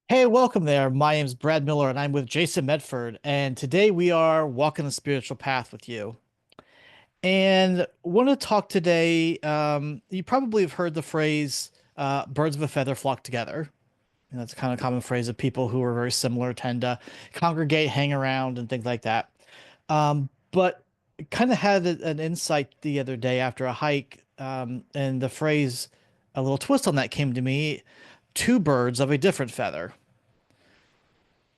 Hey, welcome there. My name's Brad Miller, and I'm with Jason Medford. And today we are walking the spiritual path with you. And want to talk today. You probably have heard the phrase "birds of a feather flock together." And that's kind of a common phrase of people who are very similar tend to congregate, hang around, and things like that. But kind of had an insight the other day after a hike, and the phrase, a little twist on that came to me: two birds of a different feather.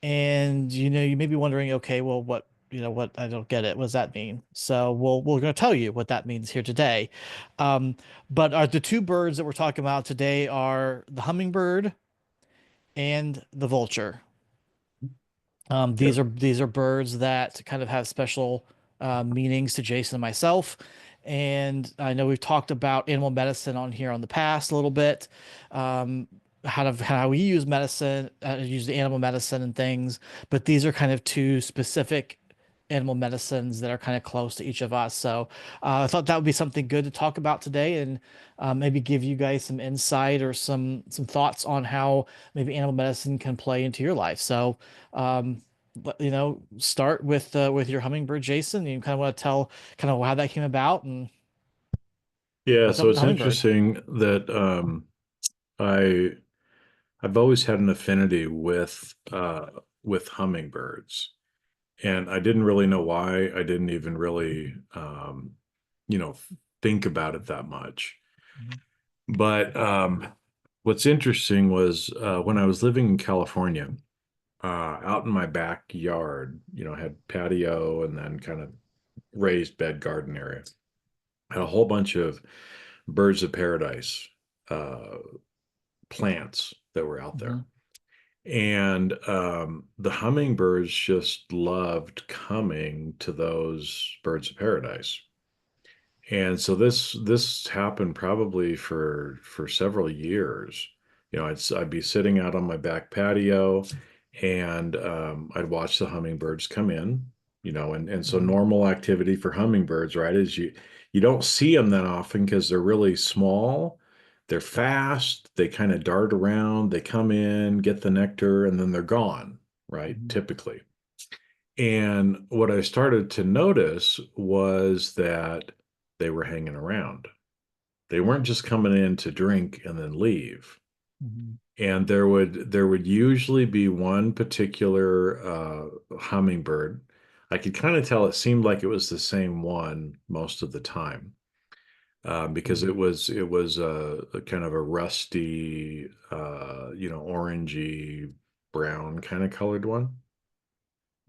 And you may be wondering, okay, well, what I don't get it. What does that mean? So we're going to tell you what that means here today. Um, but the two birds that we're talking about today are the hummingbird and the vulture. These Yep. are birds that kind of have special meanings to Jason and myself. And I know we've talked about animal medicine on here on the past a little bit, um, how we use medicine, use the animal medicine and things. But these are kind of two specific animal medicines that are kind of close to each of us. So I thought that would be something good to talk about today, and maybe give you guys some insight or some thoughts on how maybe animal medicine can play into your life. So start with your hummingbird, Jason. You kind of want to tell kind of how that came about and Yeah, what's up so with the it's hummingbird. interesting that I I've always had an affinity with hummingbirds, and I didn't really know why. I didn't even really you know think about it that much. Mhm. But what's interesting was when I was living in California, out in my backyard, I had patio and then kind of raised bed garden area. I had a whole bunch of birds of paradise uh, plants that were out there. Mhm. And the hummingbirds just loved coming to those birds of paradise. And so this happened probably for several years. I'd be sitting out on my back patio, and I'd watch the hummingbirds come in. And so Mhm. normal activity for hummingbirds, right, is you don't see them that often because they're really small. They're fast. They kind of dart around. They come in, get the nectar, and then they're gone, right? Mhm. Typically. And what I started to notice was that they were hanging around. They weren't just coming in to drink and then leave. Mhm. And there would usually be one particular hummingbird. I could kind of tell it seemed like it was the same one most of the time, because Mhm. it was a kind of a rusty, orangey brown kind of colored one,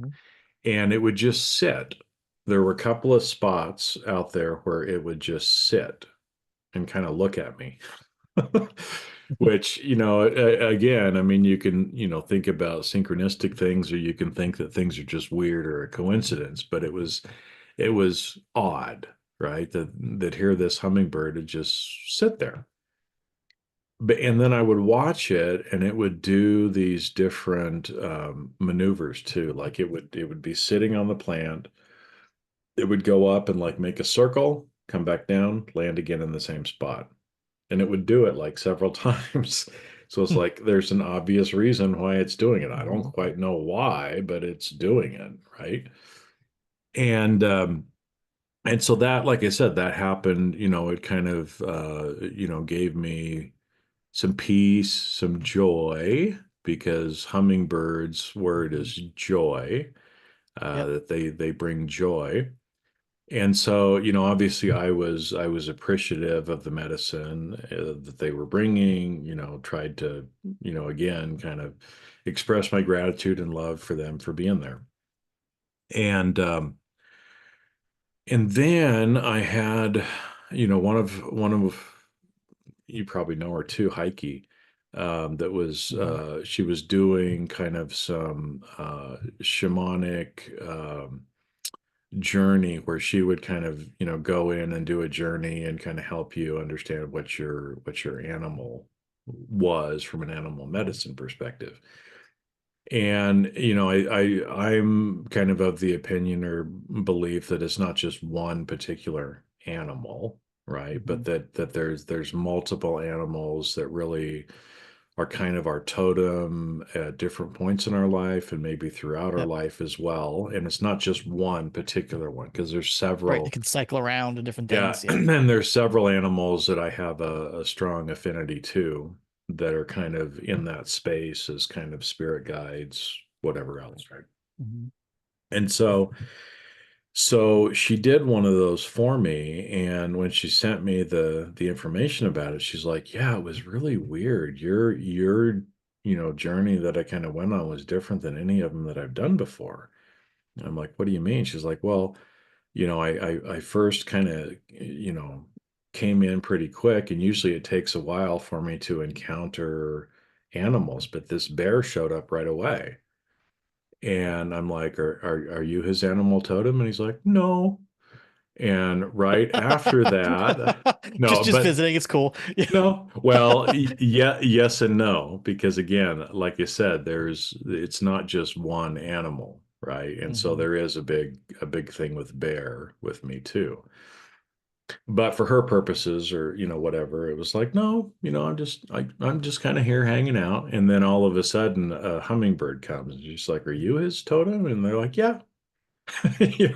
Mhm. and it would just sit. There were a couple of spots out there where it would just sit and kind of look at me. Which, again, I mean, you can, think about synchronistic things, or you can think that things are just weird or a coincidence, but it was odd, right? That here this hummingbird would just sit there. And then I would watch it, and it would do these different maneuvers too. Like it would be sitting on the plant, it would go up and like make a circle, come back down, land again in the same spot. And it would do it like several times. So it's like there's an obvious reason why it's doing it. I don't Mhm. quite know why, but it's doing it, right? And and so that, like I said, that happened, it kind of gave me some peace, some joy, because hummingbirds' word is Mhm. joy, Yep. that they bring joy. And so, obviously I was appreciative of the medicine that they were bringing, tried to, again, kind of express my gratitude and love for them for being there. And and then I had, one of you probably know her too, Heike, that was Mhm. she was doing kind of some shamanic journey where she would kind of go in and do a journey and kind of help you understand what your animal was from an animal medicine perspective. And I'm kind of the opinion or belief that it's not just one particular animal, right, but Mhm. that there's multiple animals that really are kind of our totem at different points in our life and maybe throughout our Yep. life as well. And it's not just one particular one because there's Right. They several. can cycle around to different Yeah, things. Yep. and there's several animals that I have a strong affinity to that are kind of in that space as kind of spirit guides, whatever else, right? Hmm. And so she did one of those for me, and when she sent me the information about it, she's like, "Yeah, it was really weird. Your journey that I kind of went on was different than any of them that I've done before." And I'm like, "What do you mean?" She's like, "Well, I first kind of, came in pretty quick, and usually it takes a while for me to encounter animals, but this bear showed up right away." And I'm like, are you his animal totem? And he's like, no. And right after that, no, Just but visiting. It's cool. Yeah. no. Well, yeah, yes and no, because again, like I said, it's not just one animal, right? And so Hmm. there is a big thing with bear with me too. But for her purposes or, whatever, it was like, no, I'm just kind of here hanging out. And then all of a sudden a hummingbird comes and she's like, are you his totem? And they're like, yeah,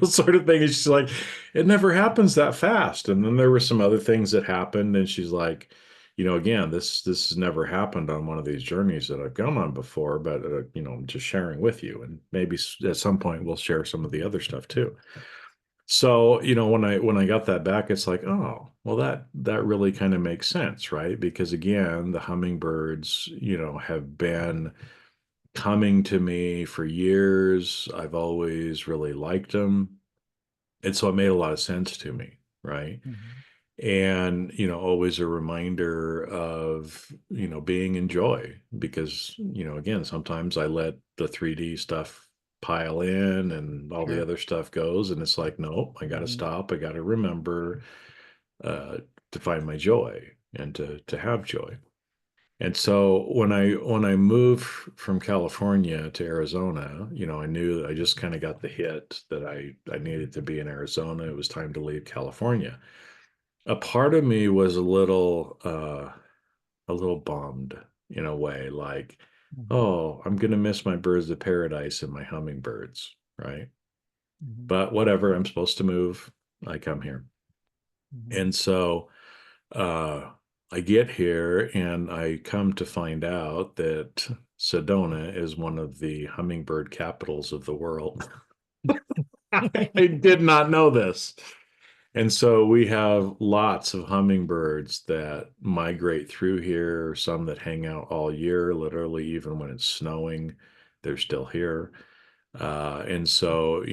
sort of thing. And she's like, it never happens that fast. And then there were some other things that happened, and she's like, again, this has never happened on one of these journeys that I've gone on before, but I'm just sharing with you, and maybe at some point we'll share some of the other stuff too. So, when I got that back, it's like, oh, well, that really kind of makes sense, right? Because again, the hummingbirds, have been coming to me for years. I've always really liked them. And so it made a lot of sense to me, right? Hmm. And, always a reminder of, being in joy because, again, sometimes I let the 3D stuff pile in and all the Sure. other stuff goes. And it's like, nope, I got to Hmm. stop. I got to remember uh, to find my joy and to have joy. And so when I moved from California to Arizona, I knew I just kind of got the hit that I needed to be in Arizona. It was time to leave California. A part of me was a little bummed in a way, like, Hmm. oh, I'm gonna miss my birds of paradise and my hummingbirds, right? Hmm. But whatever, I'm supposed to move. I come here. Hmm. And so uh, I get here and I come to find out that Sedona is one of the hummingbird capitals of the world. I did not know this. And so we have lots of hummingbirds that migrate through here, some that hang out all year, literally, even when it's snowing, they're still here. And so,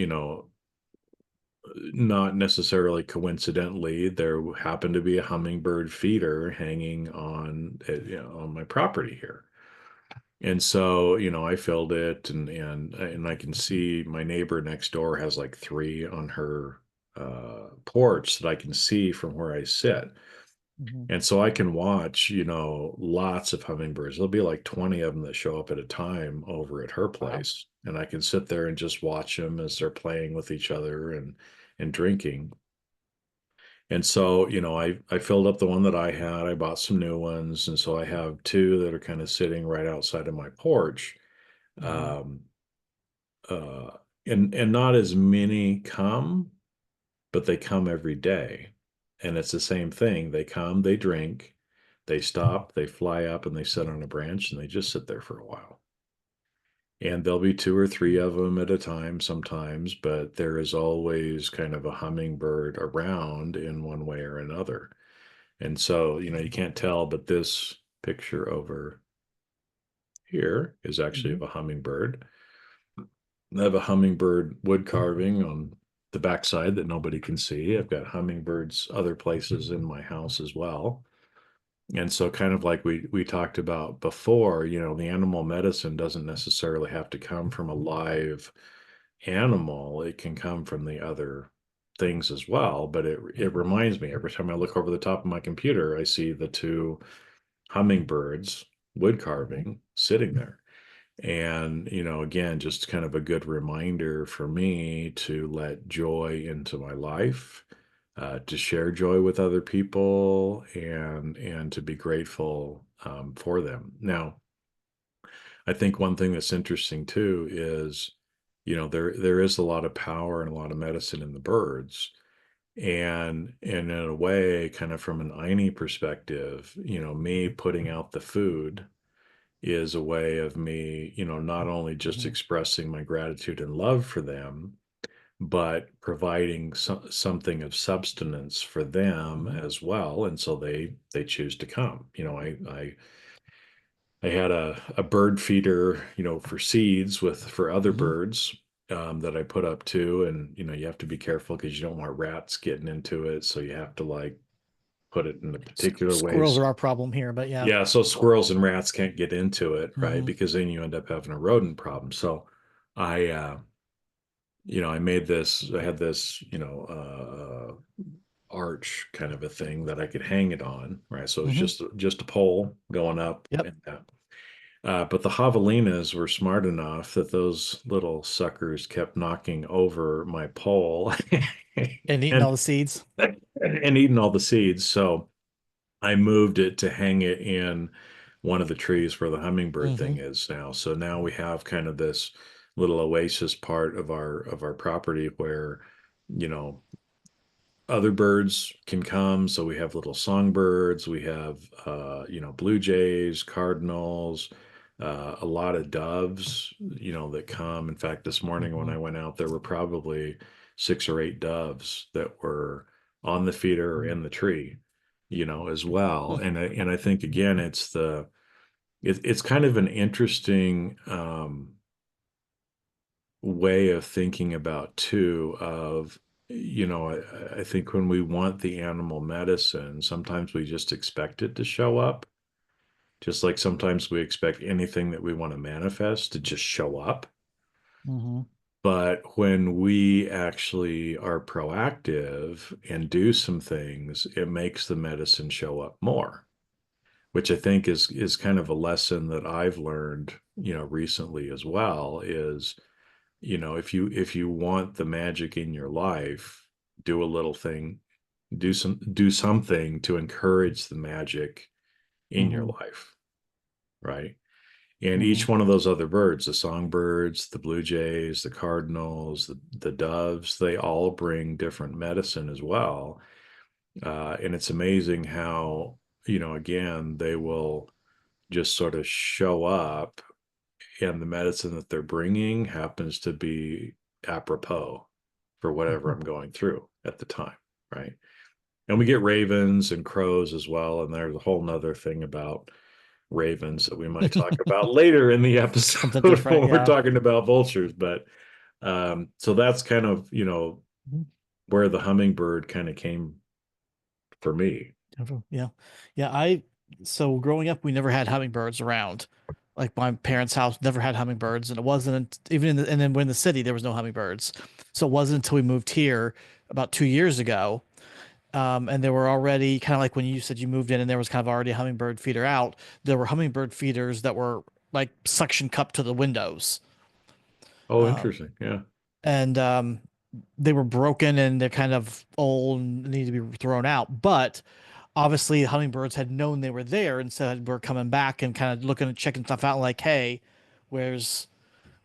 not necessarily coincidentally, there happened to be a hummingbird feeder hanging on my property here. And so, I filled it, and I can see my neighbor next door has like three on her porch that I can see from where I sit. Hmm. And so I can watch, lots of hummingbirds. There'll be like 20 of them that show up at a time over at her Wow. place. And I can sit there and just watch them as they're playing with each other and drinking. And so, I filled up the one that I had. I bought some new ones. And so I have two that are kind of sitting right outside of my porch. Hmm. Um, uh, and not as many come, but they come every day. And it's the same thing. They come, they drink, they stop, they fly up, and they sit on a branch and they just sit there for a while. And there'll be two or three of them at a time sometimes, but there is always kind of a hummingbird around in one way or another. And so, you can't tell, but this picture over here is actually Hmm. of a hummingbird. I have a hummingbird wood carving on the backside that nobody can see. I've got hummingbirds other places in my house as well. And so kind of like we talked about before, the animal medicine doesn't necessarily have to come from a live animal. It can come from the other things as well. But it reminds me every time I look over the top of my computer, I see the two hummingbirds wood carving sitting there. And, again, just kind of a good reminder for me to let joy into my life, to share joy with other people, and to be grateful for them. Now, I think one thing that's interesting too is, there is a lot of power and a lot of medicine in the birds. And in a way, kind of from an Eine perspective, me putting out the food is a way of me, not only just Mhm. expressing my gratitude and love for them, but providing something of substance for them Mhm. as well. And so they choose to come. I had a bird feeder, for seeds for other Mhm. birds, that I put up too. And, you have to be careful because you don't want rats getting into it. So you have to like put it in a particular Squirrels ways. are our problem here, but yeah. Yeah. So squirrels and rats can't get into it, right? Hmm. Because then you end up having a rodent problem. So I, I made this, I had this, arch kind of a thing that I could hang it on, right? So it's Hmm. just a pole going up Yep. and down. But the javelinas were smart enough that those little suckers kept knocking over my pole And eating all and the seeds. and eating all the seeds. So I moved it to hang it in one of the trees where the hummingbird thing Hmm. is now. So now we have kind of this little oasis part of our property where, you know, other birds can come. So we have little songbirds, we have blue jays, cardinals, a lot of doves, that come. In fact, this morning when Hmm. I went out, there were probably 6 or 8 doves that were on the feeder or in the tree, as well. And I think again, it's kind of an interesting way of thinking about too of I think when we want the animal medicine, sometimes we just expect it to show up, just like sometimes we expect anything that we want to manifest to just show up. Hmm. But when we actually are proactive and do some things, it makes the medicine show up more, which I think is kind of a lesson that I've learned, recently as well, is if you want the magic in your life, do a little thing, do something to encourage the magic in your Hmm. life, right? And Hmm. each one of those other birds, the songbirds, the blue jays, the cardinals, the doves, they all bring different medicine as well. And it's amazing how, again, they will just sort of show up, and the medicine that they're bringing happens to be apropos for whatever I'm going through at the time, right? And we get ravens and crows as well, and there's a whole nother thing about ravens that we might talk about later in the Something episode different, when we're yeah. talking about vultures. But so that's kind of Mhm. where the hummingbird kind of came for me. Yeah. Yeah, so growing up we never had hummingbirds around. Like my parents' house never had hummingbirds, and it wasn't even and then we're in the city there was no hummingbirds. So it wasn't until we moved here about 2 years ago. And there were already kind of like when you said you moved in and there was kind of already a hummingbird feeder out. There were hummingbird feeders that were like suction cup to the windows. Oh, Um, interesting. Yeah. and they were broken and they're kind of old and need to be thrown out. But obviously, hummingbirds had known they were there and said we're coming back and kind of looking and checking stuff out. Like, hey, where's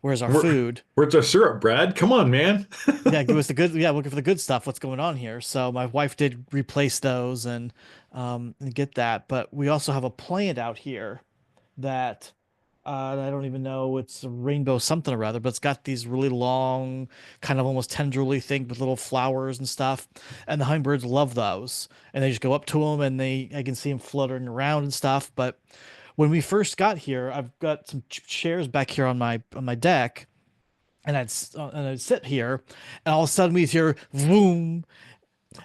where's our Where, food? where's our syrup, Brad? Come on, man. Yeah, give us the good. Yeah, looking for the good stuff. What's going on here? So my wife did replace those and get that. But we also have a plant out here that I don't even know. It's a rainbow something or other, but it's got these really long, kind of almost tendrily thing with little flowers and stuff. And the hummingbirds love those, and they just go up to them and I can see them fluttering around and stuff. But when we first got here, I've got some chairs back here on my deck, and I'd sit here, and all of a sudden we hear boom,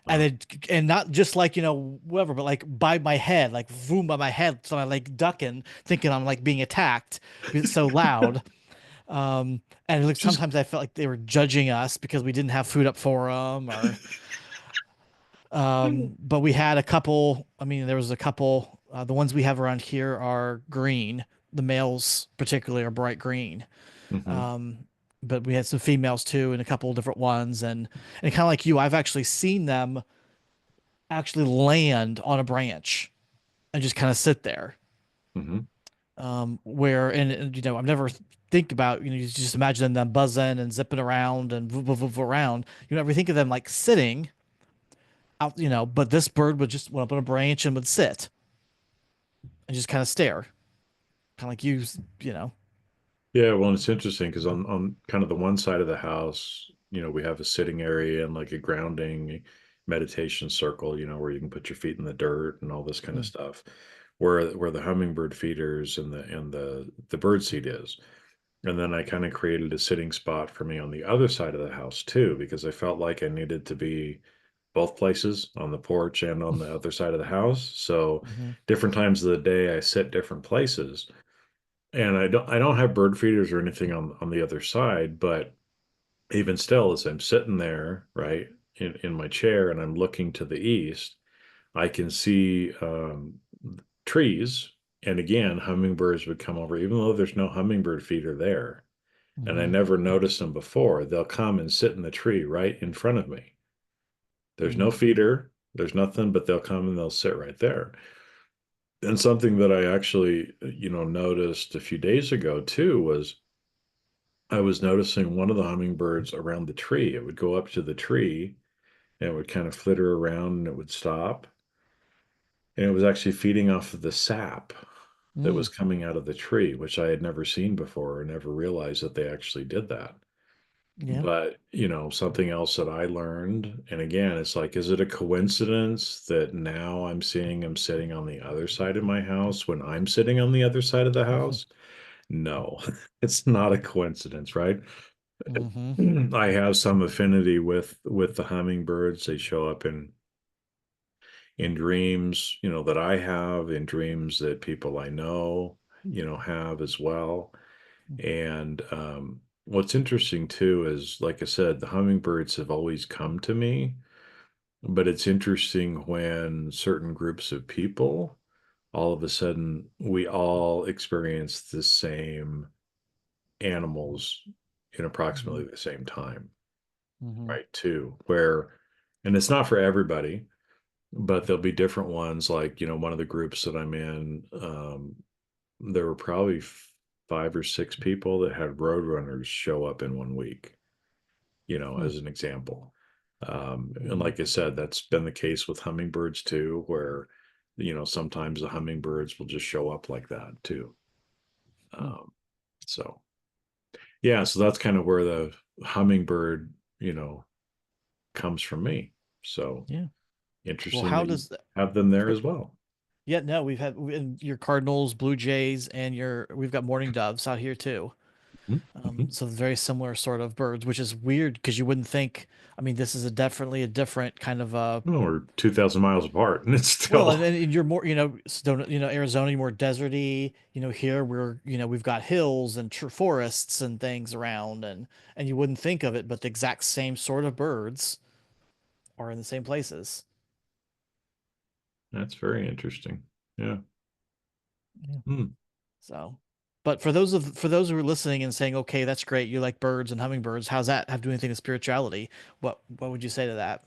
and Uh, and not just like whatever, but like by my head, like boom by my head, so I like ducking, thinking I'm like being attacked because it's so loud. And like just sometimes I felt like they were judging us because we didn't have food up for them, or but we had a couple. I mean, there was a couple. The ones we have around here are green. The males particularly are bright green. Mhm. Um, but we had some females too, and a couple of different ones, and kind of like you, I've actually seen them actually land on a branch and just kind of sit there. Hmm. Where and I've never think about, you just imagine them buzzing and zipping around and around. You never think of them like sitting out, but this bird would just went up on a branch and would sit and just kind of stare, kind of like you know. Yeah, well, it's interesting because on kind of the one side of the house, we have a sitting area and like a grounding meditation circle, where you can put your feet in the dirt and all this kind of Mm, stuff, where the hummingbird feeders and the bird seed is. And then I kind of created a sitting spot for me on the other side of the house too, because I felt like I needed to be both places on the porch and on the other side of the house. So mm-hmm, different times of the day I sit different places. And I don't have bird feeders or anything on the other side, but even still, as I'm sitting there, right, in my chair and I'm looking to the east, I can see trees. And again, hummingbirds would come over, even though there's no hummingbird feeder there. And I mm-hmm, never noticed them before. They'll come and sit in the tree right in front of me. There's mm-hmm, no feeder, there's nothing, but they'll come and they'll sit right there. And something that I actually, noticed a few days ago too was I was noticing one of the hummingbirds around the tree. It would go up to the tree and it would kind of flitter around and it would stop. And it was actually feeding off of the sap that mm, was coming out of the tree, which I had never seen before or never realized that they actually did that. yeah. But, something else that I learned, and again, it's like, is it a coincidence that now I'm seeing him sitting on the other side of my house when I'm sitting on the other side of the house? No, it's not a coincidence, right? Mm-hmm, I have some affinity with the hummingbirds. They show up in dreams, that I have, in dreams that people I know, have as well. And what's interesting too is, like I said, the hummingbirds have always come to me, but it's interesting when certain groups of people, all of a sudden, we all experience the same animals in mm-hmm, approximately the same time, mm-hmm, right? Too, and it's not for everybody, but there'll be different ones. Like, one of the groups that I'm in, there were probably 5 or 6 people that had roadrunners show up in one week, mm, as an example. And mm-hmm, like I said, that's been the case with hummingbirds too, where, sometimes the hummingbirds will just show up like that too. mm, Um, so, yeah, so that's kind of where the hummingbird, comes from me. So yeah. Well, interesting how that you does that? have them there Go. as well. Yeah, no, your Cardinals, Blue Jays, and we've got mourning doves out here too. Mm-hmm. So very similar sort of birds, which is weird because you wouldn't think. I mean, this is definitely a different kind of Well, we're 2,000 miles apart, and it's well, still. and you're more, Arizona, you're more deserty. Here we've got hills and tr forests and things around, and you wouldn't think of it, but the exact same sort of birds are in the same places. That's very interesting. Yeah. Yeah. Hmm. So, but for those who are listening and saying, okay, that's great, you like birds and hummingbirds, how's that have to do anything with spirituality? What would you say to that?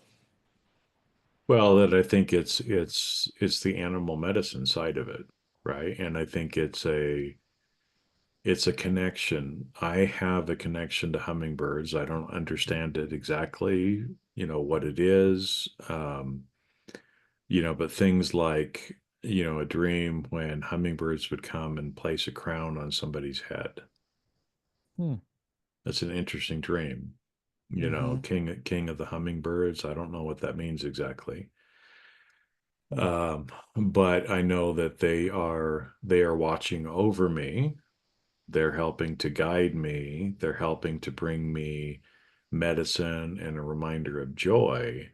Well, that I think it's the animal medicine side of it, right? And I think it's a connection. I have a connection to hummingbirds. I don't understand it exactly, what it is. But things like, a dream when hummingbirds would come and place a crown on somebody's head. Hmm. That's an interesting dream. Mm-hmm. King of the hummingbirds. I don't know what that means exactly. Hmm. Um, but I know that they are watching over me. They're helping to guide me. They're helping to bring me medicine and a reminder of joy.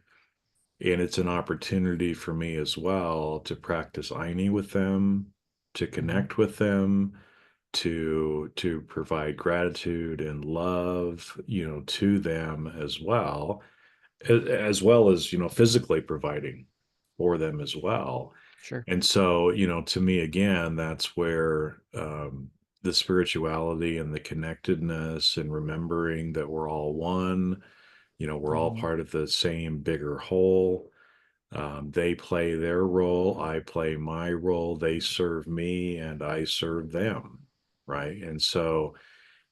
And it's an opportunity for me as well to practice Aini with them, to Mm-hmm. connect with them, to provide gratitude and love, to them as well as, physically providing for them as well. Sure. And so, to me, again, that's where the spirituality and the connectedness and remembering that we're all one, we're all Mm-hmm. part of the same bigger whole. They play their role, I play my role, they serve me, and I serve them, right? And so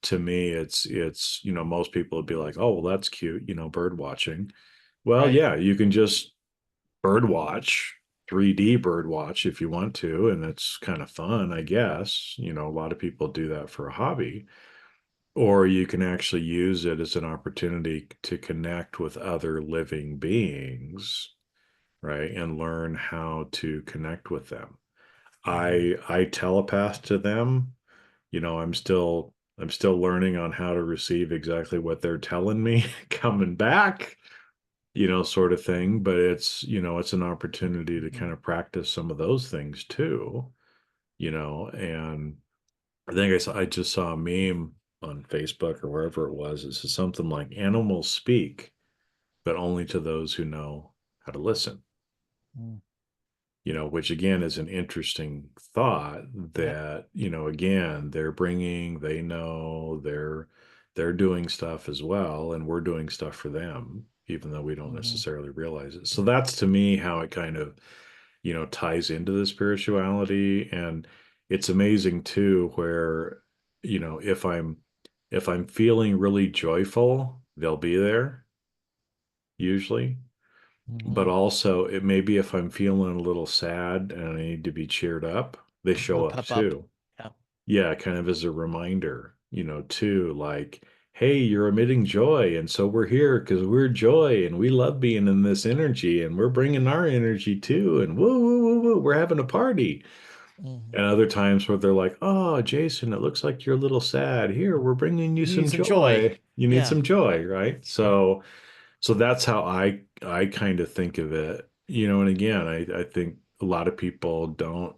to me, most people would be like, oh, well, that's cute, bird watching. Well, Right. yeah, you can just bird watch, 3D bird watch if you want to, and it's kind of fun, I guess. A lot of people do that for a hobby. Or you can actually use it as an opportunity to connect with other living beings, right? And learn how to connect with them. Hmm. I telepath to them. I'm still learning on how to receive exactly what they're telling me coming back, sort of thing. But it's an opportunity to kind Hmm. of practice some of those things too, and I think I just saw a meme on Facebook or wherever it was. It says something like animals speak, but only to those who know how to listen. Which again is an interesting thought Yep. that, again, they know they're doing stuff as well, and we're doing stuff for them, even though we don't Hmm. necessarily realize it. So that's to me how it kind of, ties into the spirituality. And it's amazing too, where, if I'm feeling really joyful, they'll be there usually. But Hmm. also, it may be if I'm feeling a little sad and I need to be cheered up, they They'll show up pop up. too. Yeah. Yeah, kind of as a reminder, too, like, hey, you're emitting joy. And so we're here because we're joy and we love being in this energy and we're bringing our energy too. And woo, woo, woo, woo, we're having a party. Hmm. And other times where they're like, oh, Jason, it looks like you're a little sad. Here, we're bringing you You need some some joy. joy. You need Yeah. some joy, right? So that's how I kind of think of it. And again, I think a lot of people don't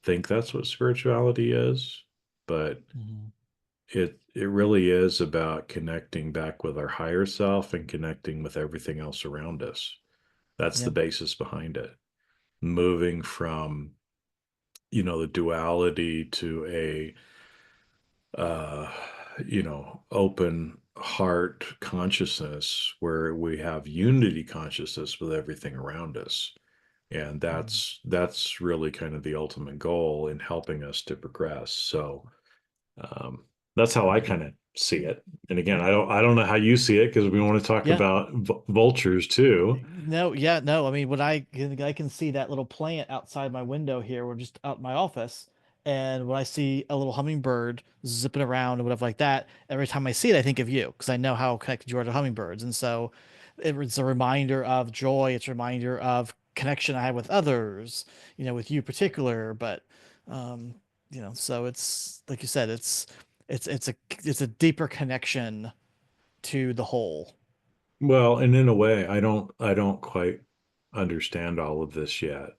think that's what spirituality is, but Hmm. it really is about connecting back with our higher self and connecting with everything else around us. That's the Yeah. basis behind it. Moving from, the duality to a uh, open heart consciousness where we have unity consciousness with everything around us. And Mhm. that's really kind of the ultimate goal in helping us to progress. So um, that's how I kind of see it. And again, I don't know how you see it because we want to talk Yeah. about vultures too. No, yeah, no. I mean, when I can see that little plant outside my window here, or just out in my office, and when I see a little hummingbird zipping around or whatever like that, every time I see it, I think of you because I know how connected you are to hummingbirds, and so it's a reminder of joy. It's a reminder of connection I have with others, with you particular, but um, so it's like you said, it's a deeper connection to the whole. Well, and in a way, I don't quite understand all of this yet.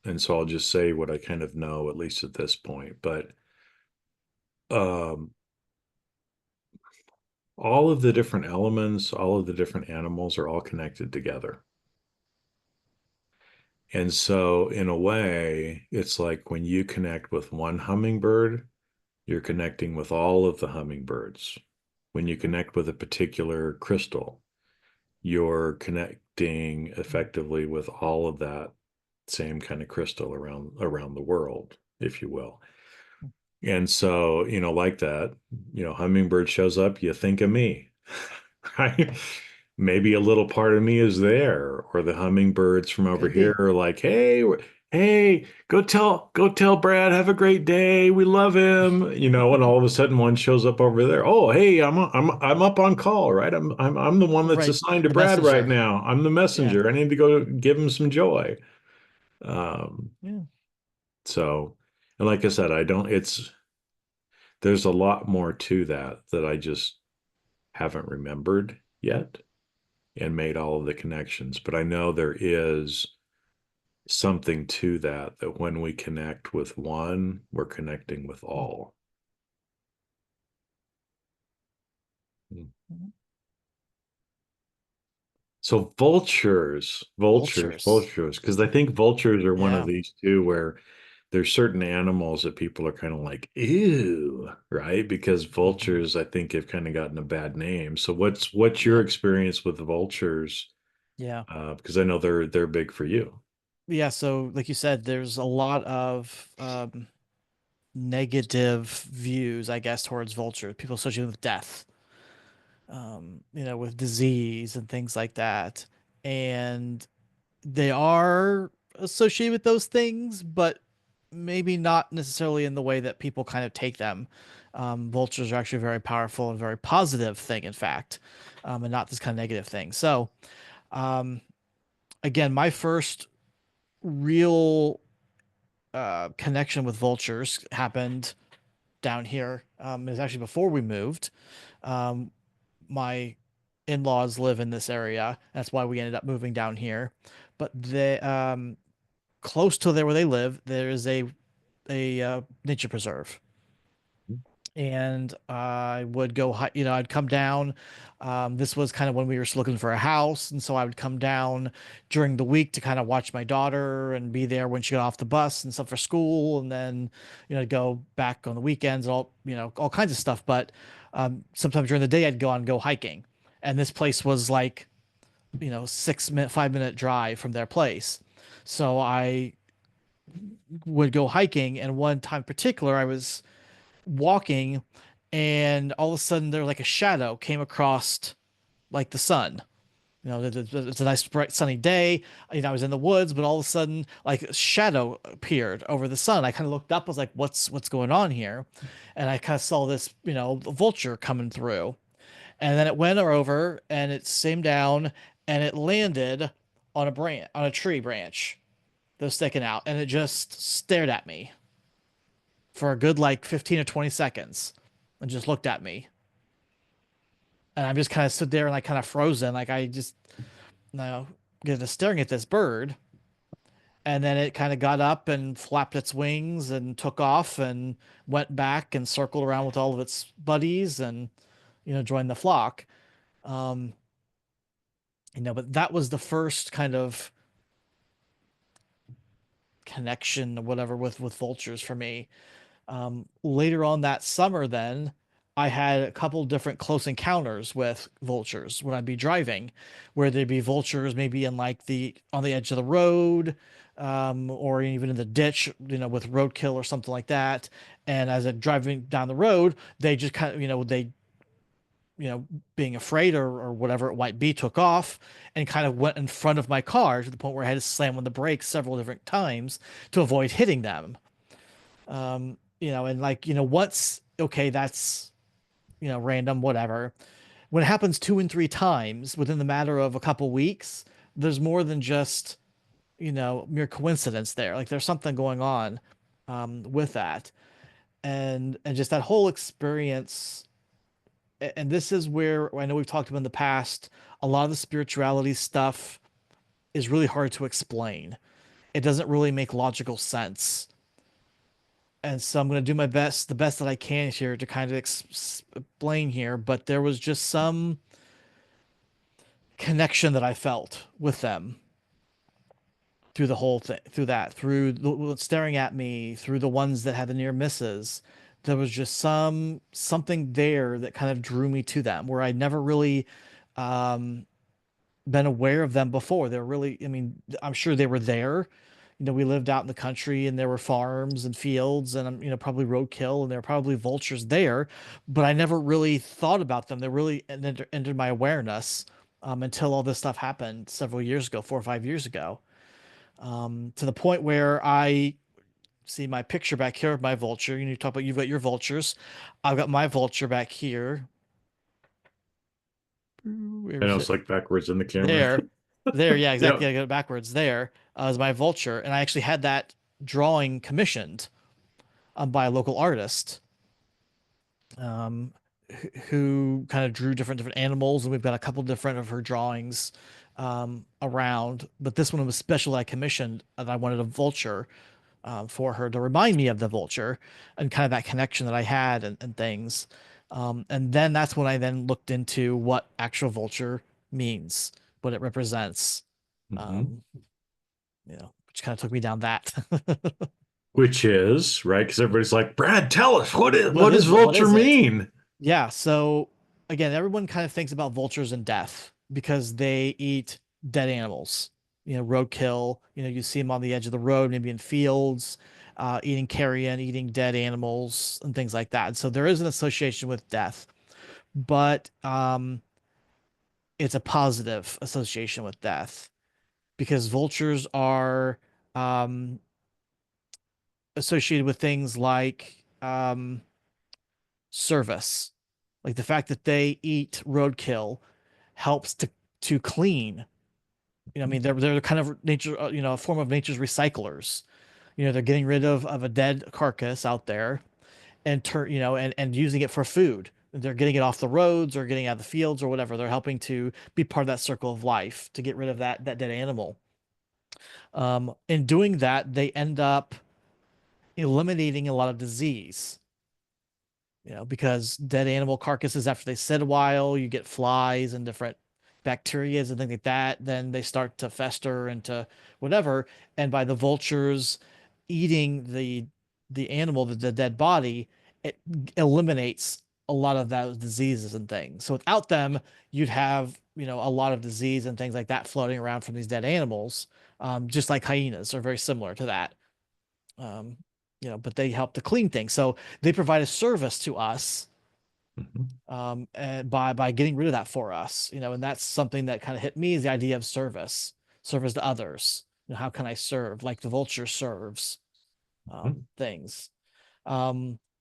And so I'll just say what I kind of know, at least at this point. But um, all of the different elements, all of the different animals are all connected together. And so, in a way, it's like when you connect with one hummingbird, you're connecting with all of the hummingbirds. When you connect with a particular crystal, you're connecting effectively with all of that same kind of crystal around the world, if you will. And so, like that, hummingbird shows up, you think of me, right? Maybe a little part of me is there, or the hummingbirds from over Could here be. are like, hey, hey, go tell Brad, have a great day. We love him, and all of a sudden one shows up over there. Oh, hey, I'm up on call, right? I'm the one that's Right. assigned to The Brad right messenger. now. I'm the Yeah. messenger. I need to go give him some joy. Um, Yeah. so, and like I said, I don't, there's a lot more to that I just haven't remembered yet and made all of the connections. But I know there is something to that when we connect with one, we're connecting with all. Mhm. So Vultures. vultures, because I think vultures are one of Yeah. these too, where there's certain animals that people are kind of like, ew, right? Because Hmm. vultures, I think, have kind of gotten a bad name. So what's your Yep. experience with vultures? Yeah. because I know they're big for you. Yeah, so like you said, there's a lot of negative views, I guess, towards vultures. People associated with death, with disease and things like that. And they are associated with those things, but maybe not necessarily in the way that people kind of take them. Vultures are actually a very powerful and very positive thing, in fact, and not this kind of negative thing. So, um, again, my first real connection with vultures happened down here. It was actually before we moved. Um, my in-laws live in this area. That's why we ended up moving down here. But close to there where they live, there is a nature preserve, and I would go, I'd come down. This was kind of when we were looking for a house, and so I would come down during the week to kind of watch my daughter and be there when she got off the bus and stuff for school, and then go back on the weekends, all kinds of stuff. But sometimes during the day, I'd go hiking, and this place was like 6 minute, 5 minute drive from their place, so I would go hiking. And one time in particular, I was walking, and all of a sudden there like a shadow came across like the sun. It's a nice bright sunny day. I was in the woods, but all of a sudden like a shadow appeared over the sun. I kind of looked up, was like, what's going on here? And I kind of saw this, vulture coming through. And then it went over and it came down and it landed on a tree branch that was sticking out, and it just stared at me for a good like 15 or 20 seconds and just looked at me. And I'm just kind of stood there and like kind of frozen. Like I just, get to staring at this bird. And then it kind of got up and flapped its wings and took off and went back and circled around with all of its buddies and, joined the flock. Um, but that was the first kind of connection or whatever with vultures for me. Later on that summer, then I had a couple different close encounters with vultures when I'd be driving, where there'd be vultures maybe in like the on the edge of the road, or even in the ditch, with roadkill or something like that. And as I'm driving down the road, they just kind of, being afraid or whatever it might be, took off and kind of went in front of my car to the point where I had to slam on the brakes several different times to avoid hitting them. And like, once, okay, that's, random, whatever. When it happens two and three times within the matter of a couple weeks, there's more than just, mere coincidence there. Like there's something going on, with that. And just that whole experience. And this is where I know we've talked about in the past, a lot of the spirituality stuff is really hard to explain. It doesn't really make logical sense. And so I'm going to do my best, the best that I can here to kind of explain here. But there was just some connection that I felt with them through the whole thing, through staring at me, through the ones that had the near misses. There was just something there that kind of drew me to them, where I'd never really um, been aware of them before. They're really, I mean, I'm sure they were there. We lived out in the country and there were farms and fields and, probably roadkill, and there were probably vultures there, but I never really thought about them. They really entered my awareness, until all this stuff happened several years ago, 4 or 5 years ago, to the point where I see my picture back here of my vulture. You talk about, you've got your vultures. I've got my vulture back here. Where I know is it's it? like backwards in the camera. There, there, yeah, exactly. Yep. I got it backwards. There, is my vulture, and I actually had that drawing commissioned, by a local artist, um, who kind of drew different animals, and we've got a couple different of her drawings, around. But this one was special. I commissioned, and I wanted a vulture, for her to remind me of the vulture and kind of that connection that I had, and things. And then that's when I then looked into what actual vulture means, what it represents. Hmm. Um, which kind of took me down that. Which is right because everybody's like, Brad, tell us What what does is it? What vulture is it? mean? Yeah. So again, everyone kind of thinks about vultures and death because they eat. dead animals, roadkill. You see them on the edge of the road, maybe in fields, eating carrion, eating dead animals, and things like that. And so there is an association with death, but it's a positive association with death because vultures are um, associated with things like service. Like the fact that they eat roadkill helps to clean. I mean, they're kind of nature, a form of nature's recyclers. They're getting rid of a dead carcass out there and and using it for food. They're getting it off the roads or getting out of the fields or whatever. They're helping to be part of that circle of life to get rid of that dead animal. In doing that, they end up eliminating a lot of disease. Because dead animal carcasses, after they sit a while, you get flies and different bacterias and things like that. Then they start to fester into whatever. And by the vultures eating the animal, the dead body, it eliminates a lot of those diseases and things. So without them, you'd have, a lot of disease and things like that floating around from these dead animals. Just like hyenas are very similar to that. Um, but they help to clean things. So they provide a service to us Mhm. and by getting rid of that for us, and that's something that kind of hit me is the idea of service to others. How can I serve? Like the vulture serves Mhm. things.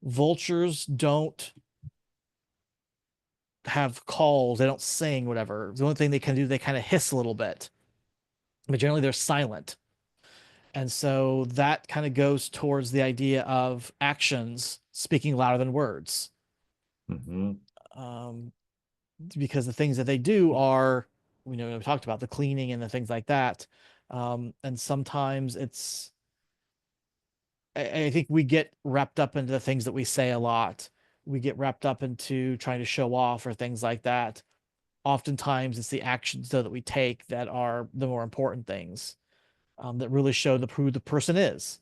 Vultures don't have calls, they don't sing, whatever. The only thing they can do, they kind of hiss a little bit, but generally they're silent. And so that kind of goes towards the idea of actions speaking louder than words. Mhm. Um, because the things that they do are, we talked about the cleaning and the things like that. And sometimes I think we get wrapped up into the things that we say a lot. We get wrapped up into trying to show off or things like that. Oftentimes, it's the actions though that we take that are the more important things that really show who the person is.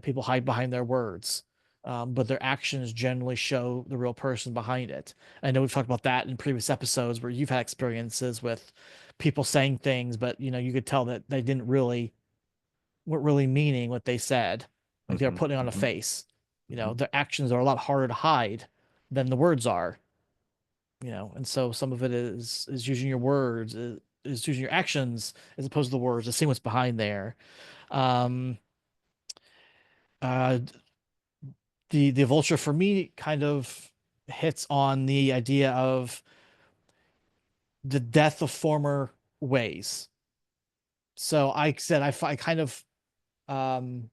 People hide behind their words, but their actions generally show the real person behind it. I know we've talked about that in previous episodes where you've had experiences with people saying things, but you could tell that they didn't really weren't really meaning what they said. Like they were Mhm. putting on a Mhm. face. Mhm. Their actions are a lot harder to hide than the words are. And so some of it is using your words, is using your actions as opposed to the words, to see what's behind there. Um, uh, the vulture for me kind of hits on the idea of the death of former ways. So I said I kind of um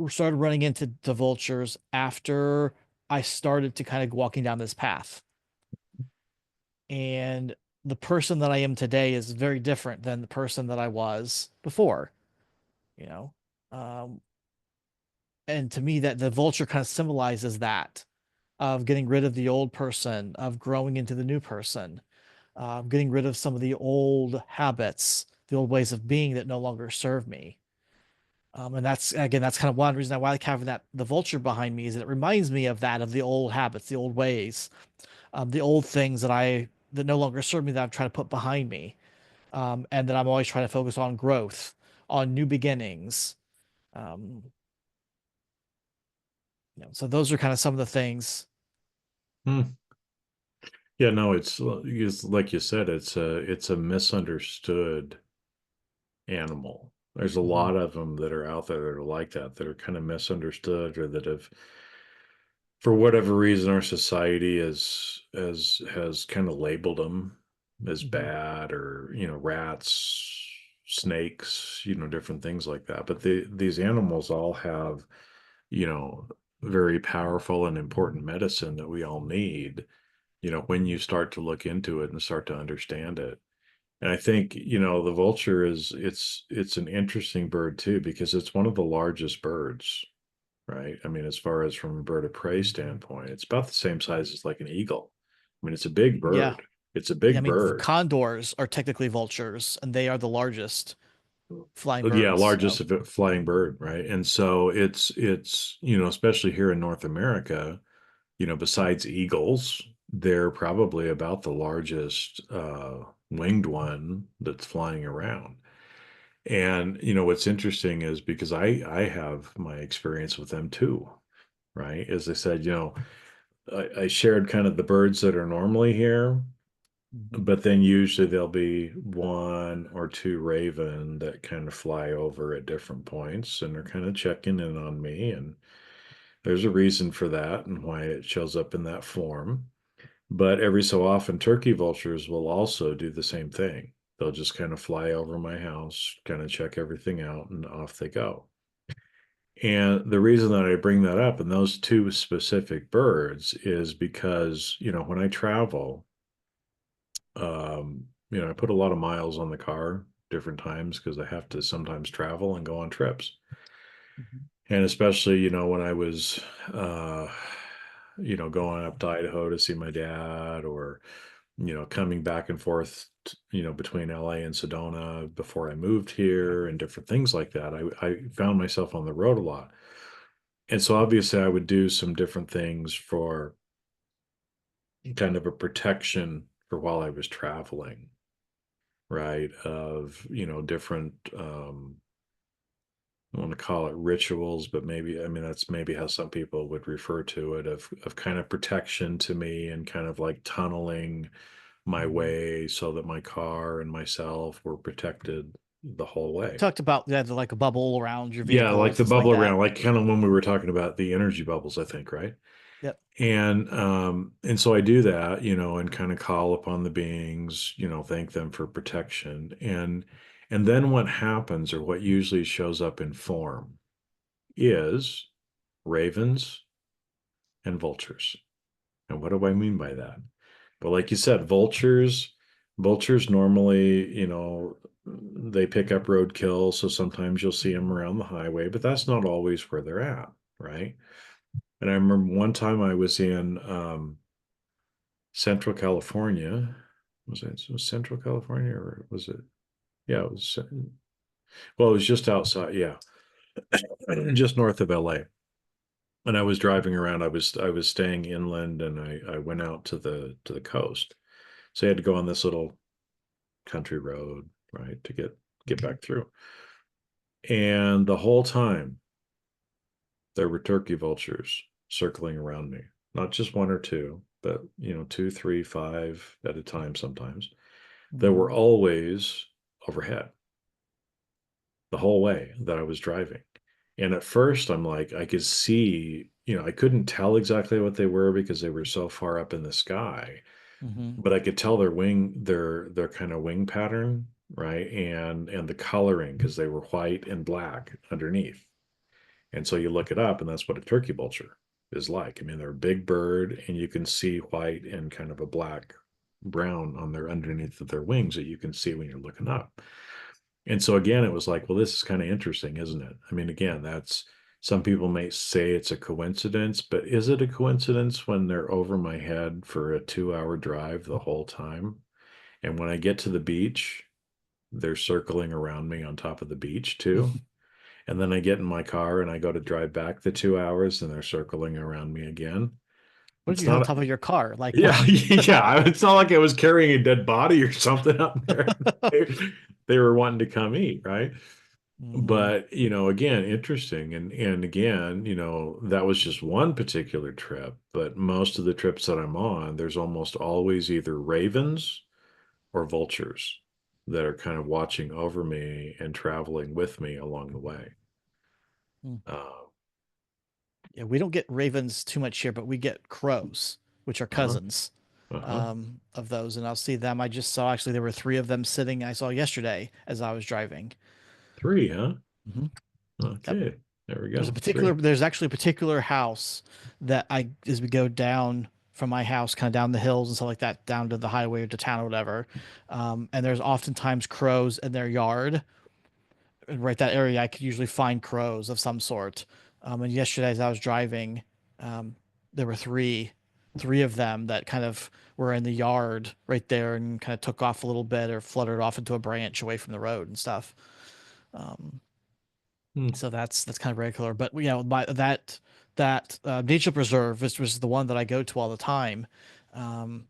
started running into the vultures after I started to kind of walking down this path. And the person that I am today is very different than the person that I was before, you know. Um, and to me that the vulture kind of symbolizes that of getting rid of the old person, of growing into the new person, getting rid of some of the old habits, the old ways of being that no longer serve me. And that's kind of one reason why I like having the vulture behind me is that it reminds me of that, of the old habits, the old ways, the old things that no longer serve me that I'm trying to put behind me. And that I'm always trying to focus on growth, on new beginnings. Um, so those are kind of some of the things. Hmm. Yeah, no, it's like you said, it's a misunderstood animal. There's a Mhm. lot of them that are out there that are like that are kind of misunderstood or that have, for whatever reason, our society has kind of labeled them as Mhm. bad or, rats, snakes, different things like that. But these animals all have, you know, very powerful and important medicine that we all need, when you start to look into it and start to understand it. And I think, the vulture it's an interesting bird too, because it's one of the largest birds, right? I mean, as far as from a bird of prey standpoint, it's about the same size as like an eagle. I mean, it's a big Yeah. bird. It's a Yeah. I big mean, bird. condors are technically vultures, and they are the largest flying Yeah, birds. largest flying bird, right? And so it's, especially here in North America, besides eagles, they're probably about the largest winged one that's flying around. And what's interesting is because I have my experience with them too, right? As I said, I shared kind of the birds that are normally here, Mhm. but then usually there'll be one or two raven that kind of fly over at different points and they're kind of checking in on me. And there's a reason for that and why it shows up in that form. But every so often, turkey vultures will also do the same thing. They'll just kind of fly over my house, kind of check everything out, and off they go. And the reason that I bring that up and those two specific birds is because, when I travel, I put a lot of miles on the car different times because I have to sometimes travel and go on trips. Mhm. And especially, when I was, going up to Idaho to see my dad or, coming back and forth, between LA and Sedona before I moved here and different things like that, I found myself on the road a lot. And so obviously I would do some different things for kind of a protection for while I was traveling, right? Of, different, I want to call it rituals, but maybe, I mean, that's maybe how some people would refer to it of kind of protection to me and kind of like tunneling my Mhm. way so that my car and myself were protected the whole You way. talked about yeah, like a bubble around your Yeah, like vehicles the and stuff like bubble that. around, like kind of when we were talking about the energy bubbles, I think, right? Yep. And so I do that, and kind of call upon the beings, thank them for protection. And then what happens or what usually shows up in form is ravens and vultures. And what do I mean by that? But like you said, vultures normally, they pick up roadkill, so sometimes you'll see them around the highway, but that's not always where they're at, right? And I remember one time I was in Central California. Was Central California or was it? Yeah, it was. Well, it was just outside. Yeah, just north of LA. And I was driving around. I was staying inland, and I went out to the coast. So I had to go on this little country road, right, to get Mhm. back through. And the whole time there were turkey vultures circling around me. Not just one or two, but two, three, five at a time sometimes. They were Mhm. always overhead the whole way that I was driving. And at first I'm like, I could see, I couldn't tell exactly what they were because they were so far up in the sky, Mhm. but I could tell their kind of wing pattern, right? And the coloring because they were white and black underneath. And so you look it up, and that's what a turkey vulture is like. I mean, they're a big bird, and you can see white and kind of a black brown on their underneath of their wings that you can see when you're looking up. And so again, it was like, well, this is kind of interesting, isn't it? I mean, again, that's some people may say it's a coincidence, but is it a coincidence when they're over my head for a 2 hour drive the whole time? And when I get to the beach, they're circling around me on top of the beach too. And then I get in my car and I go to drive back the 2 hours and they're circling around me again. What did It's you have on not, top of your car? Like yeah, what? yeah. It's not like I was carrying a dead body or something up there. They, they were wanting to come eat, right? Hmm. But, again, interesting. And again, that was just one particular trip. But most of the trips that I'm on, there's almost always either ravens or vultures that are kind of watching over me and traveling with me along the way. Uh, Yeah, we don't get ravens too much here, but we get crows, which are uh-huh, cousins uh-huh. of those, and I'll see them. I just saw actually there were three of them sitting. I saw yesterday as I was driving. Three, huh? Hmm. Yep. Okay. There we go. Three. There's actually a particular house that as we go down from my house, kind of down the hills and stuff like that, down to the highway or to town or whatever. And there's oftentimes crows in their yard. Right, that area, I could usually find crows of some sort. And yesterday, as I was driving, um, there were three of them that kind of were in the yard right there and kind of took off a little bit or fluttered off into a branch away from the road and stuff. Um, Hmm. so that's kind of regular. But my that nature preserve, which was the one that I go to all the time. Um,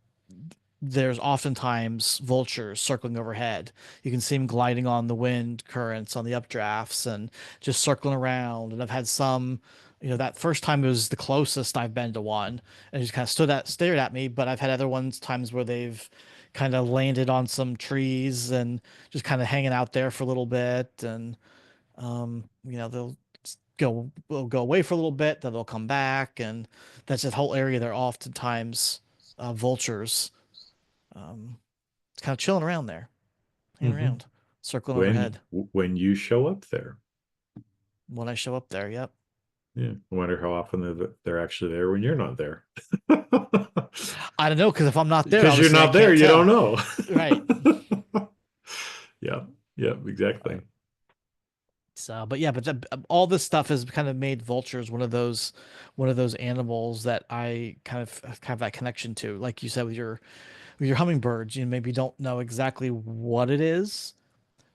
there's oftentimes vultures circling overhead. You can see them gliding on the wind currents on the updrafts and just circling around. And I've had some, that first time it was the closest I've been to one, and just kind of stared at me. But I've had other ones times where they've kind of landed on some trees and just kind of hanging out there for a little bit, and they'll go away for a little bit, then they'll come back, and that's that whole area. They're oftentimes vultures. Um, it's kind of chilling around there, hanging Hmm. around, circling When overhead when you show up there. when I show up there. Yep. Yeah. I wonder how often they're actually there when you're not there. I don't know because if I'm not there, Because you're obviously I not there, can't you don't tell. know. Right. Yeah. Yeah, exactly. Right. So, but yeah, all this stuff has kind of made vultures one of those animals that I kind of have that connection to. Like you said with your hummingbirds, you maybe don't know exactly what it is,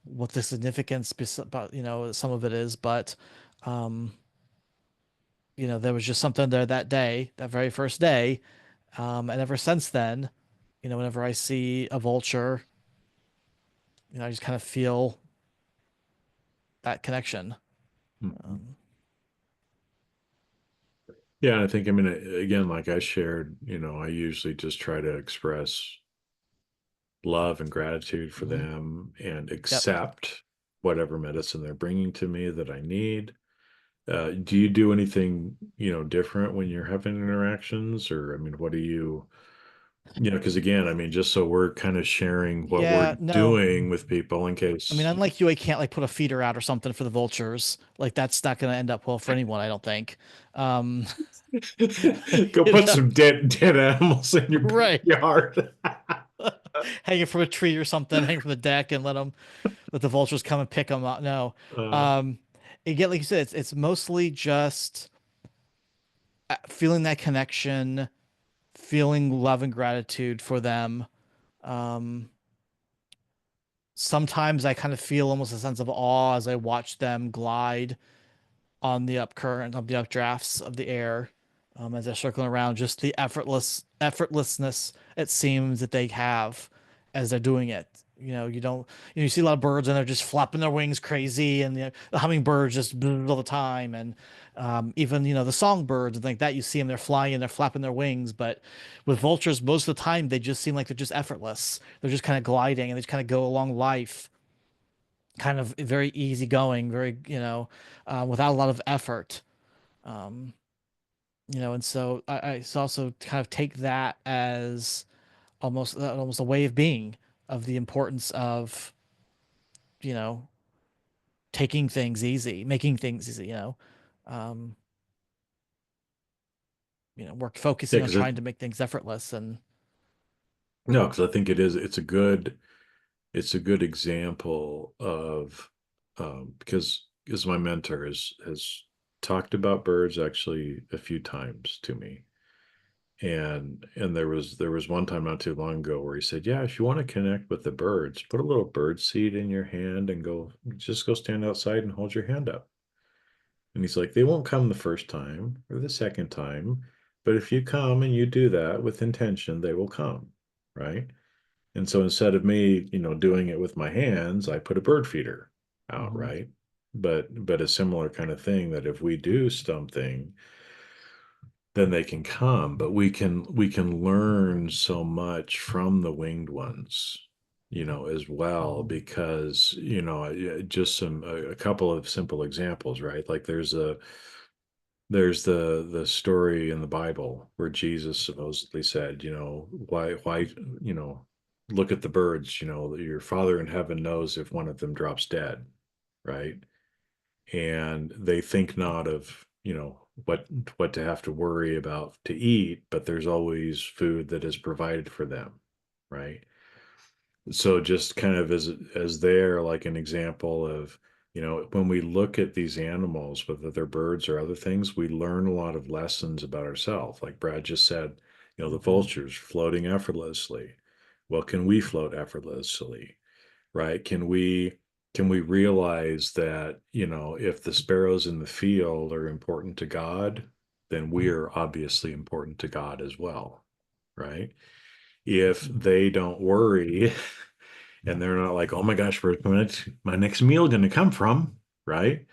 what the significance, about some of it is, but um, there was just something there that day, that very first day, and ever since then, whenever I see a vulture, I just kind of feel that connection. Mhm. Um, Yeah, and I think, I mean, again, like I shared, I usually just try to express love and gratitude for mhm. them and Yep. accept whatever medicine they're bringing to me that I need. Do you do anything, different when you're having interactions? Or, I mean, what do you, because again, I mean, just so we're kind of sharing what we're Yeah, no. doing with people in I mean, case. unlike you, I can't like put a feeder out or something for the vultures. Like that's not going to end up well for anyone, I don't think. Um, Go you put know, some dead animals in your right. backyard. Hanging from a tree or something, hang from the deck and let the vultures come and pick them up. No. Uh, Um, again, like you said, it's mostly just feeling that connection, feeling love and gratitude for them. Um, Sometimes I kind of feel almost a sense of awe as I watch them glide on the upcurrent of the updrafts of the air, as they're circling around. Just the effortlessness it seems that they have as they're doing it. You don't, you see a lot of birds and they're just flapping their wings crazy, and the hummingbirds just all the time, and even the songbirds and like that. You see them, they're flying, they're flapping their wings, but with vultures, most of the time they just seem like they're just effortless. They're just kind of gliding and they just kind of go along life, kind of very easygoing, very without a lot of effort. Um, and so I also kind of take that as almost a way of being, of the importance of you know taking things easy, making things easy. Um, work yeah, focusing on because trying to make things effortless and no, because I think it is. It's a good example of because my mentor has talked about birds actually a few times to me. And there was one time not too long ago where he said, "Yeah, if you want to connect with the birds, put a little bird seed in your hand and go stand outside and hold your hand up." And he's like, "They won't come the first time or the second time, but if you come and you do that with intention, they will come, right?" And so instead of me, doing it with my hands, I put a bird feeder out, Mhm. right? But a similar kind of thing, that if we do something, then they can come. But we can learn so much from the winged ones, as well, because just a couple of simple examples, right? Like there's the story in the Bible where Jesus supposedly said, why, you know, look at the birds, your Father in heaven knows if one of them drops dead, right? And they think not of, what to have to worry about to eat, but there's always food that is provided for them, right? So just kind of as they're like an example of, when we look at these animals, whether they're birds or other things, we learn a lot of lessons about ourselves. Like Brad just said, the Mhm. vultures floating effortlessly. Well, can we float effortlessly, right? Can we realize that, if the sparrows in the field are important to God, then we are obviously important to God as well, right? if Mhm. they don't worry and they're not like, oh my gosh, where's my next meal going to come from? Right.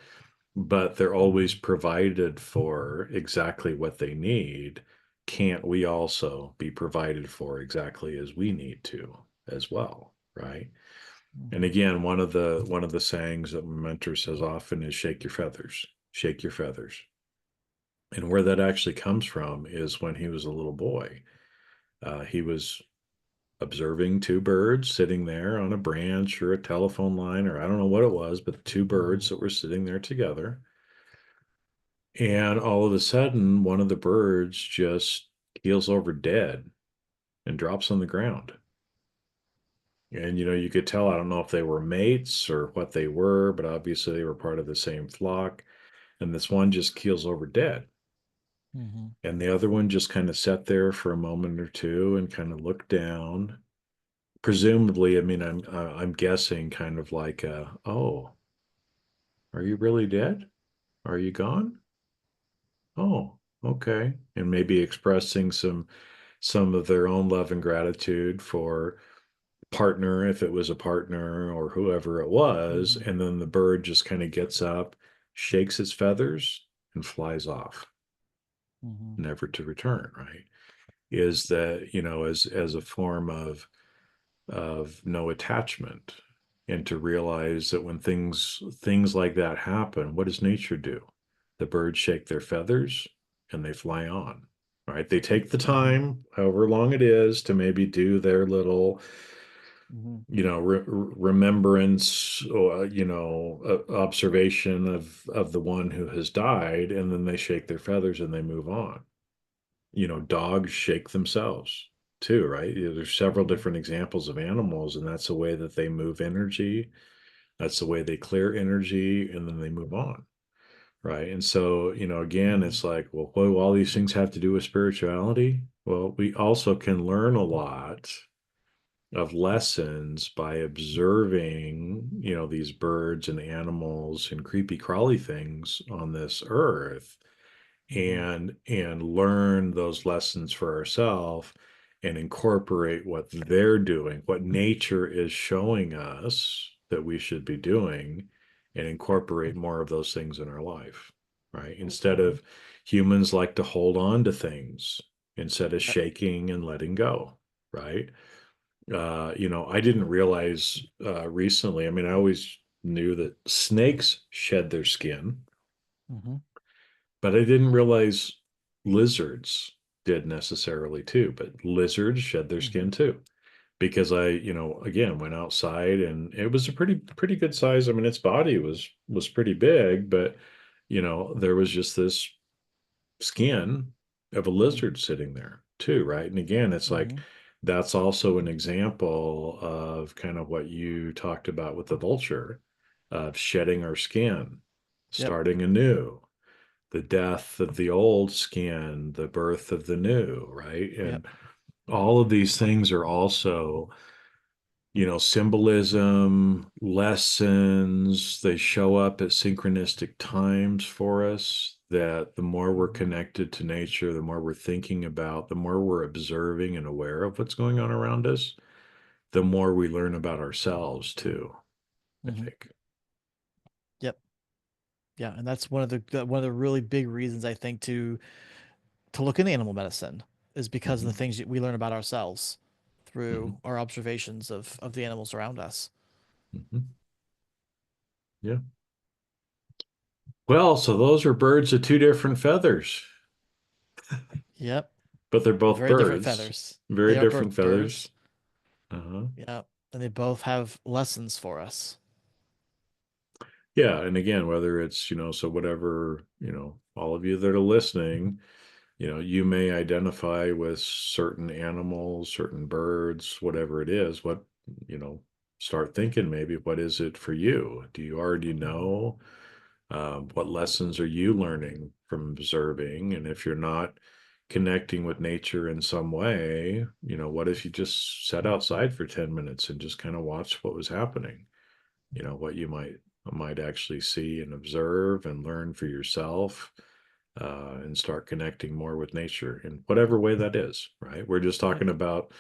But they're always Mhm. provided for exactly what they need. Can't we also be provided for exactly as we need to as well? Right. And Mhm. again, one of the sayings that my mentor says often is shake your feathers, shake your feathers. And where that actually comes from is when he was a little boy. He was observing two birds sitting there on a branch or a telephone line, or I don't know what it was, but two birds Mhm. that were sitting there together. And all of a sudden, one of the birds just keels over dead and drops on the ground. And you could tell, I don't know if they were mates or what they were, but obviously they were part of the same flock. And this one just keels over dead. Mhm. And the other one just kind of sat there for a moment or two and kind of looked down. Presumably, I mean, I'm guessing kind of like, oh, are you really dead? Are you gone? Oh, okay. And maybe expressing some of their own love and gratitude for partner, if it was a partner or whoever it was. Mhm. And then the bird just kind of gets up, shakes its feathers, and flies off, Mhm. never to return, right? Is that, as a form of no attachment, and to realize that when things like that happen, what does nature do? The birds shake their feathers and they fly on. Right? They take the Mhm. time, however long it is, to maybe do their little, Mhm. remembrance, or observation of the one who has died, and then they shake their feathers and they move on. Dogs shake themselves too, right? There's several Mhm. different examples of animals, and that's the way that they move energy. That's the way they clear energy, and then they move on, right? And so, again, Mhm. it's like, well, what do all these things have to do with spirituality? Well, we also can learn a lot of lessons by observing, these birds and animals and creepy crawly things on this earth, Mhm. and learn those lessons for ourselves and incorporate what they're doing, what nature is showing us that we should be doing, and incorporate more of those things in our life, right? Instead Mhm. of humans like to hold on to things instead of Yep. shaking and letting go, right? I didn't realize recently, I mean, I always knew that snakes shed their skin, Mhm. but I didn't realize lizards did necessarily too. But lizards shed their Mhm. skin too. Because I, again, went outside and it was a pretty good size. I mean, its body was pretty big, but there was just this skin of a Mhm. lizard sitting there too, right? And again, it's like Mhm. that's also an example of kind of what you talked about with the vulture, of shedding our skin, Yep. starting anew, the death of the old skin, the birth of the new, right? Yep. And all of these things are also, symbolism, lessons. They show up at synchronistic times for us, that the more we're Mhm. connected to nature, the more we're thinking about, the more we're observing and aware of what's going on around us, the more we learn about ourselves too, I Mhm. think. Yep. Yeah, and that's one of the really big reasons I think to look into animal medicine is because of the Hmm. things that we learn about ourselves Hmm. through our observations of the animals around us. Hmm. Yeah. Well, so those are birds of two different feathers. Yep. But they're both Very different birds, feathers. very They are different both feathers. birds. Uh-huh. Yep. And they both have lessons for us. Yeah, and again, whether it's, so whatever, all of you that are listening, you may identify with certain animals, certain birds, whatever it is. You know, start thinking maybe, what is it for you? Do you already Mhm. know? What lessons are you learning from observing? And if you're not connecting with nature in some way, what if you just sat outside for 10 minutes and just kind of watched what was happening? What you might actually see and observe and learn for yourself, and start connecting more with nature in whatever way that is, right? We're just Yep. talking about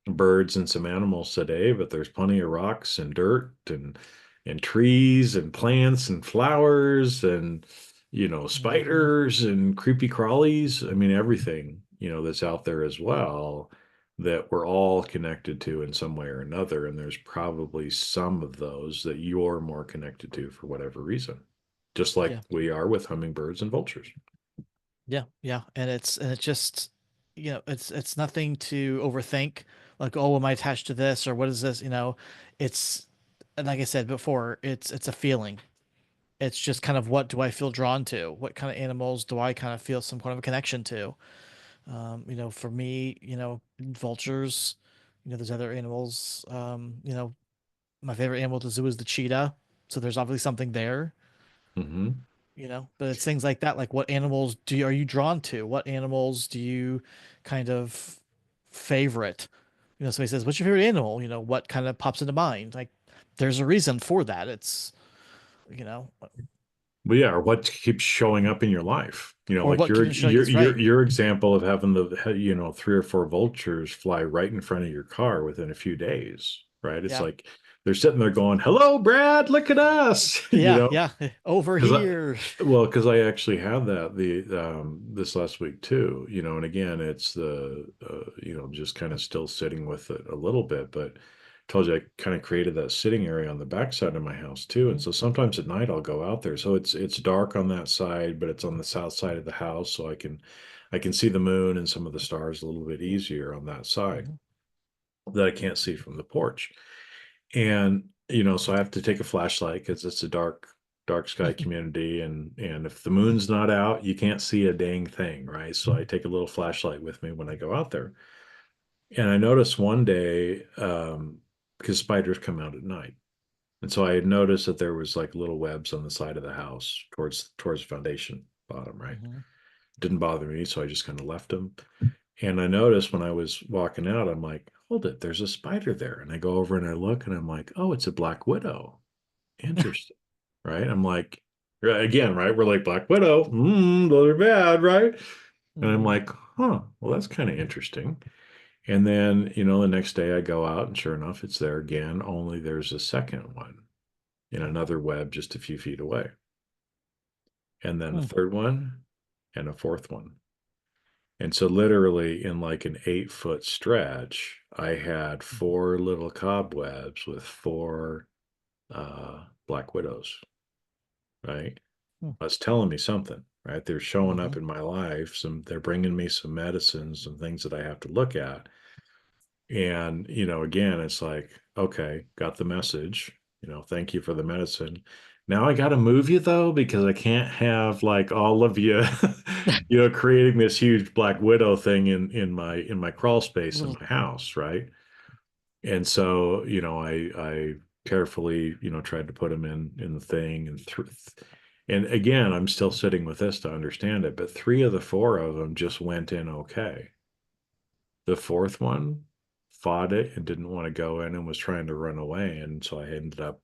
birds and some animals today, but there's plenty of rocks and dirt and trees and plants and flowers and Hmm. spiders and creepy crawlies. I mean everything, that's out there as well that we're all connected to in some way or another. And there's probably some of those that you're more connected to for whatever reason, just like Yeah. we are with hummingbirds and vultures. Yeah. Yeah. And it's just, it's nothing to overthink. Like, oh, am I attached to this or what is this? It's, and like I said before, it's a feeling. It's just kind of what do I feel drawn to? What kind of animals do I kind of feel some kind of a connection to? For me, vultures, there's other animals. My favorite animal at the zoo is the cheetah. So there's obviously something there, Hmm. but it's things like that. Like what animals are you drawn to? What animals do you kind of favorite? Somebody says, what's your favorite animal? What kind of pops into mind? Like there's a reason for that. It's, you know, Well, yeah, or what keeps showing up in your life? or Like what your can show you your that's your right. your example of having three or four vultures fly right in front of your car within a few days, right? It's Yeah. like they're sitting there going, "Hello, Brad, look at us," Yeah. Yeah. Over because here. because I actually had that the this last week too, and again, it's the just kind of still sitting with it a little bit, but told you I kind of created that sitting area on the backside of my house too, and Mhm. so sometimes at night I'll go out there. So it's dark on that side, but it's on the south side of the house, so I can see the moon and some of the stars a little bit easier on that side Mhm. that I can't see from the porch. And so I have to take a flashlight because it's a dark sky community, and if the moon's not out, you can't see a dang thing, right? So I take a little flashlight with me when I go out there. And I noticed one day, because spiders come out at night, and so I had noticed that there was like little webs on the side of the house towards the foundation bottom, right? Mhm. Didn't bother me, so I just kind of left them. And I noticed when I was walking out, I'm like, hold it, there's a spider there. And I go over and I look and I'm like, oh, it's a black widow. Interesting. Right. I'm like, right, again, right? We're like, Black Widow, those are bad, right? And I'm Mhm. like, huh, well, that's kind of interesting. And then, the next day I go out and sure enough, it's there again, only there's a second one in another web just a few feet away. And then a Mhm. third one and a fourth one. And so, literally, in like an 8 foot stretch, I had Mhm. four little cobwebs with four black widows, right? Mhm. That's telling me something, right? They're showing up Mhm. in my life. They're bringing me some medicines, some things that I have to look at. And, again, it's like, okay, got the message. Thank you for the medicine. Now I got to move you though, because I can't have like all of you, creating this huge Black Widow thing in my crawl space in Little. my house, right? And so, I carefully, tried to put them in the thing and again, I'm still sitting with this to understand it, but three of the four of them just went in okay. The fourth one fought it and didn't want to go in and was trying to run away. And so I ended up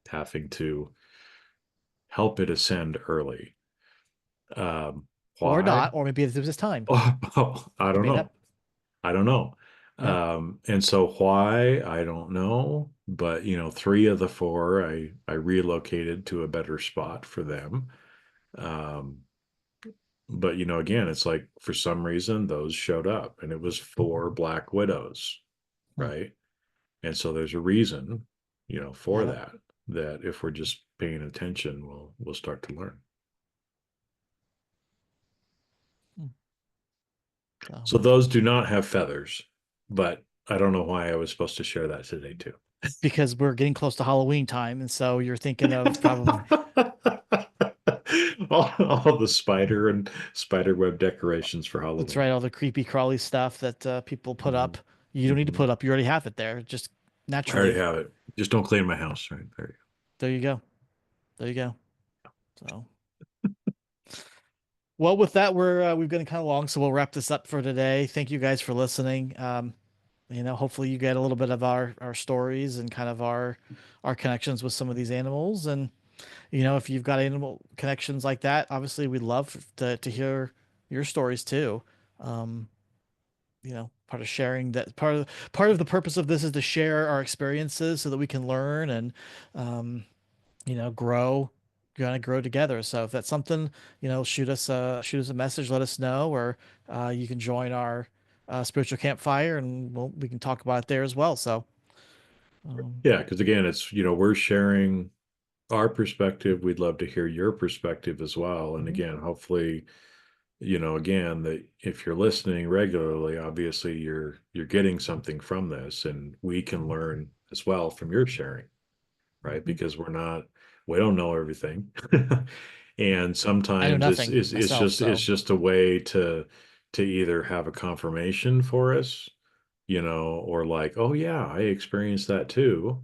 having to help it ascend early. Um, Or why? not, or maybe it was his time. Oh, I Could don't be that. know. I don't know. Yeah. And so why, I don't know. But, three of the four, I relocated to a better spot for them. Um, but, again, it's like for some reason those showed up and it was four Black Widows, Hmm. right? And so there's a reason, for Yeah. that if we're just paying attention, we'll start to learn. Hmm. So So those do not have feathers, but I don't know why I was supposed to share that today too. because we're getting close to Halloween time, and so you're thinking of probably all the spider and spider web decorations for that's Halloween. right, all the creepy crawly stuff that people put Hmm. up. You don't need to Hmm. put up. You already have it there. Just I already naturally. have it. Just don't clean my house, right? There you There you go. There you go. So, well, with that, we've gotten kind of long, so we'll wrap this up for today. Thank you guys for listening. Hopefully you get a little bit of our stories and kind of our connections with some of these animals. And if you've got animal connections like that, obviously we'd love to hear your stories too. Um, part of sharing that part of the purpose of this is to share our experiences so that we can learn and um, grow, kind of grow together. So if that's something, shoot us a message, let us know, or you can join our spiritual campfire, and we can talk about it there as well. So um, Yeah, because again, it's, we're sharing our perspective. We'd love to hear your perspective as well. And mhm, again, hopefully, again, that if you're listening regularly, obviously you're getting something from this, and we can learn as well from your sharing, right? mhm. Because we don't know everything. And I know sometimes nothing myself, it's so just a way to either have a confirmation for us, or like, oh yeah, I experienced that too.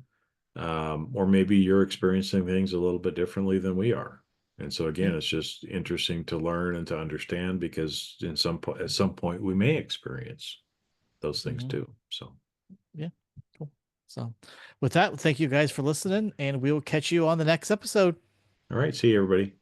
Or maybe you're experiencing things a little bit differently than we are. And so yeah, again, it's just interesting to learn and to understand, because at some point we may experience those things mhm, too. So, yeah, cool. So with that, thank you guys for listening, and we will catch you on the next episode. all right, see you everybody.